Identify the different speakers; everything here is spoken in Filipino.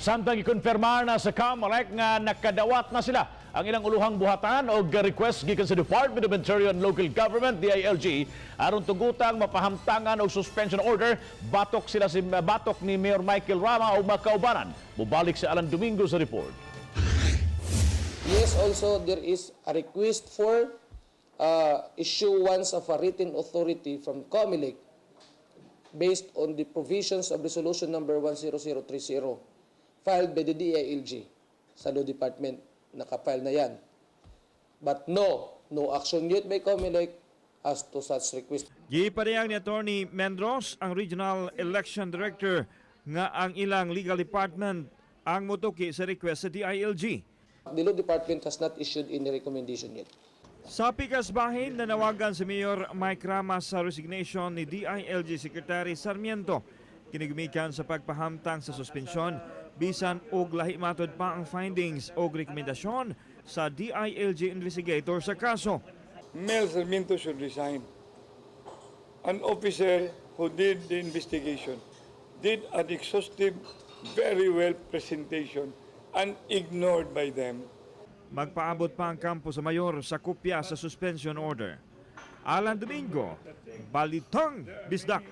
Speaker 1: Samtang ikonfirmar na sa Comelec nga nakadawat na sila ang ilang uluhang buhatan o request gikan sa Department of Interior and Local Government DILG aron tugutang mapahamtangan og suspension order batok ni Mayor Michael Rama o makaubanan. Mubalik si Alan Domingo sa report.
Speaker 2: Yes, also there is a request for issuance of a written authority from Comelec based on the provisions of Resolution number 10030 filed by the DILG sa Law Department. Nakafile na yan. But no action yet by Comelec as to such request.
Speaker 3: Gipadayag ni Attorney Mendros, ang Regional Election Director, nga ang ilang legal department ang mutuki sa request sa DILG.
Speaker 2: The Law Department has not issued any recommendation yet.
Speaker 3: Sa pikas bahin, nanawagan si Mayor Mike Rama sa resignation ni DILG Secretary Sarmiento. Kinigumikan sa pagpahamtang sa suspensyon, bisan og lahi matod pa ang findings o rekomendasyon sa DILG investigator sa kaso.
Speaker 4: Mel Sarmiento should resign. An officer who did the investigation did an exhaustive, very well presentation and ignored by them.
Speaker 3: Magpaabot pa ang kampo sa mayor sa kopya sa suspension order. Alan Domingo, Balitang Bisdak.